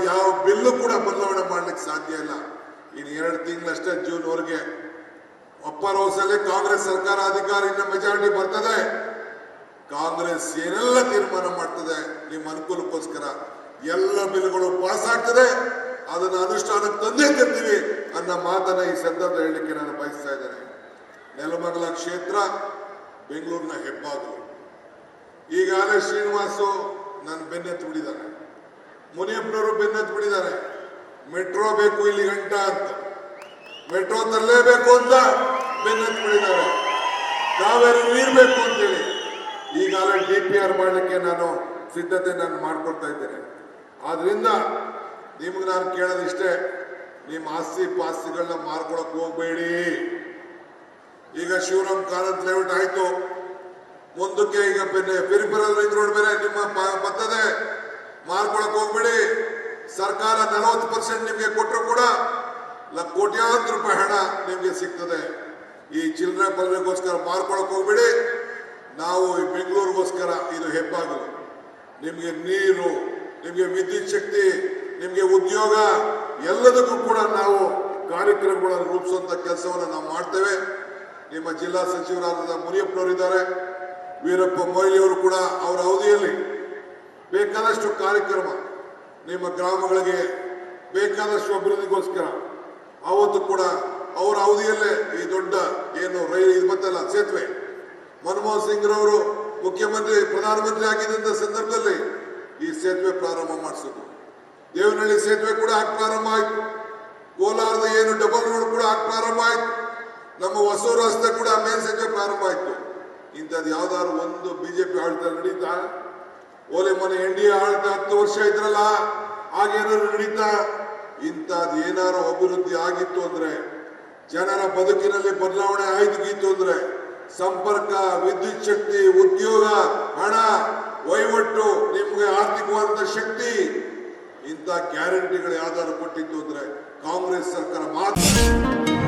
ಯಾವ ಬಿಲ್ಲು ಕೂಡ ಬದಲಾವಣೆ ಮಾಡ್ಲಿಕ್ಕೆ ಸಾಧ್ಯ ಇಲ್ಲ. ಇನ್ನು 2 ತಿಂಗಳಷ್ಟೇ, ಜೂನ್ವರೆಗೆ ಅಪ್ಪರ್ ಹೌಸಲ್ಲಿ ಕಾಂಗ್ರೆಸ್ ಸರ್ಕಾರ ಅಧಿಕಾರಿಯಿಂದ ಮೆಜಾರಿಟಿ ಬರ್ತದೆ. ಕಾಂಗ್ರೆಸ್ ಏನೆಲ್ಲ ತೀರ್ಮಾನ ಮಾಡ್ತದೆ ನಿಮ್ಮ ಅನುಕೂಲಕ್ಕೋಸ್ಕರ ಎಲ್ಲ ಬಿಲ್ಗಳು ಪಾಸ್ ಆಗ್ತದೆ, ಅದನ್ನ ಅನುಷ್ಠಾನಕ್ಕೆ ತಂದೇ ತರ್ತೀವಿ ಅನ್ನೋ ಮಾತನ್ನ ಈ ಸಂದರ್ಭದಲ್ಲಿ ಹೇಳಲಿಕ್ಕೆ ನಾನು ಬಯಸ್ತಾ ಇದ್ದೇನೆ. ನೆಲಮಂಗಲ ಕ್ಷೇತ್ರ ಬೆಂಗಳೂರಿನ ಹೆಬ್ಬಾಗಿಲು. ಈಗಾಗಲೇ ಶ್ರೀನಿವಾಸು ನನ್ನ ಬೆನ್ನೆತ್ತು ಬಿಡಿದ್ದಾರೆ, ಮುನಿಯಪ್ಪನವರು ಬೆನ್ನೆತ್ತು ಬಿಡಿದ್ದಾರೆ. ಮೆಟ್ರೋ ಬೇಕು ಇಲ್ಲಿ ಗಂಟ ಅಂತ, ಮೆಟ್ರೋ ತರಲೇಬೇಕು ಅಂತ ಬೆನ್ನೆತ್ತು ಬಿಡಿದ್ದಾರೆ. ಕಾವೇರಿ ನೀರು ಬೇಕು ಅಂತೇಳಿ ಈಗಾಗಲೇ DPR ಮಾಡಲಿಕ್ಕೆ ನಾನು ಸಿದ್ಧತೆ ಮಾಡ್ಕೊಳ್ತಾ ಇದ್ದೇನೆ. ಆದ್ರಿಂದ ನಿಮ್ಗೆ ನಾನು ಕೇಳೋದಿಷ್ಟೇ, ನಿಮ್ಮ ಆಸ್ತಿ ಪಾಸ್ತಿಗಳನ್ನ ಮಾರ್ಕೊಳಕ್ ಹೋಗ್ಬೇಡಿ. ಈಗ ಶಿವರಾಮ್ ಕಾರಂತ್ ಲೇಔಟ್ ಆಯ್ತು, ಮುಂದಕ್ಕೆ ಈಗ ಪೆರಿಫೆರಲ್ ರಿಂಗ್ ರೋಡ್ ಬೇರೆ ನಿಮ್ಮ ಬರ್ತದೆ, ಮಾರ್ಕೊಳಕ್ ಹೋಗ್ಬೇಡಿ. ಸರ್ಕಾರ 40% ನಿಮ್ಗೆ ಕೊಟ್ಟರು ಕೂಡ ಕೋಟ್ಯಾಂತರ ರೂಪಾಯಿ ಹಣ ನಿಮ್ಗೆ ಸಿಗ್ತದೆ. ಈ ಚಿಲ್ಲರೆ ಪಲ್ಲೆಗೋಸ್ಕರ ಮಾರ್ಕೊಳಕ್ ಹೋಗ್ಬೇಡಿ. ನಾವು ಈ ಬೆಂಗಳೂರಿಗೋಸ್ಕರ ಇದು ಹೆಬ್ಬಾಗಿಲು, ನಿಮ್ಗೆ ನೀರು, ನಿಮ್ಗೆ ವಿದ್ಯುತ್ ಶಕ್ತಿ, ನಿಮ್ಗೆ ಉದ್ಯೋಗ, ಎಲ್ಲದಕ್ಕೂ ಕೂಡ ನಾವು ಕಾರ್ಯಕ್ರಮಗಳನ್ನು ರೂಪಿಸುವಂತ ಕೆಲಸವನ್ನು ನಾವು ಮಾಡ್ತೇವೆ. ನಿಮ್ಮ ಜಿಲ್ಲಾ ಸಚಿವರಾದ ಮುನಿಯಪ್ಪನವರಿದ್ದಾರೆ, ವೀರಪ್ಪ ಮೊಯ್ಲಿಯವರು ಕೂಡ ಅವರ ಅವಧಿಯಲ್ಲಿ ಬೇಕಾದಷ್ಟು ಕಾರ್ಯಕ್ರಮ ನಿಮ್ಮ ಗ್ರಾಮಗಳಿಗೆ ಬೇಕಾದಷ್ಟು ಅಭಿವೃದ್ಧಿಗೋಸ್ಕರ ಅವತ್ತು ಕೂಡ ಅವರ ಅವಧಿಯಲ್ಲೇ ಈ ದೊಡ್ಡ ಏನು ರೈಲು ಇದು ಮತ್ತಲ್ಲ ಸೇತುವೆ, ಮನಮೋಹನ್ ಸಿಂಗ್ ರವರು ಮುಖ್ಯಮಂತ್ರಿ ಪ್ರಧಾನಮಂತ್ರಿ ಆಗಿದ್ದಂಥ ಸಂದರ್ಭದಲ್ಲಿ ಈ ಸೇತುವೆ ಪ್ರಾರಂಭ ಮಾಡಿಸಿದ್ರು. ದೇವನಹಳ್ಳಿ ಸೇತುವೆ ಕೂಡ ಆಗಿ ಪ್ರಾರಂಭ ಆಯ್ತು. ಕೋಲಾರದ ಏನು ಡಬಲ್ ರೋಡ್ ಕೂಡ ಆಗಿ ಪ್ರಾರಂಭ ಆಯ್ತು. ನಮ್ಮ ಹೊಸೂರು ರಸ್ತೆ ಕೂಡ ಮೇನ್ ಸೇತುವೆ ಪ್ರಾರಂಭ ಆಯ್ತು. ಇಂಥದ್ದು ಯಾವ್ದಾದ್ರು ಒಂದು ಬಿಜೆಪಿ ಆಳ್ತ ನಡೀತಾ? ಓಲೆ ಮನೆ NDA ಆಳ್ತ 10 ವರ್ಷ ಇದ್ರಲ್ಲ, ಆಗೇನಾದ್ರು ನಡೀತಾ? ಇಂಥದ್ದು ಏನಾರು ಅಭಿವೃದ್ಧಿ ಆಗಿತ್ತು ಅಂದ್ರೆ, ಜನರ ಬದುಕಿನಲ್ಲಿ ಬದಲಾವಣೆ ಆಯ್ತು ಅಂದ್ರೆ, ಸಂಪರ್ಕ, ವಿದ್ಯುತ್ ಶಕ್ತಿ, ಉದ್ಯೋಗ, ಹಣ, ವಹಿವಟ್ಟು, ನಿಮ್ಗೆ ಆರ್ಥಿಕವಾದಂತ ಶಕ್ತಿ, ಇಂಥ ಗ್ಯಾರಂಟಿಗಳು ಯಾವ್ದಾದ್ರು ಕೊಟ್ಟಿತ್ತು ಅಂದ್ರೆ ಕಾಂಗ್ರೆಸ್ ಸರ್ಕಾರ ಮಾತ್ರ.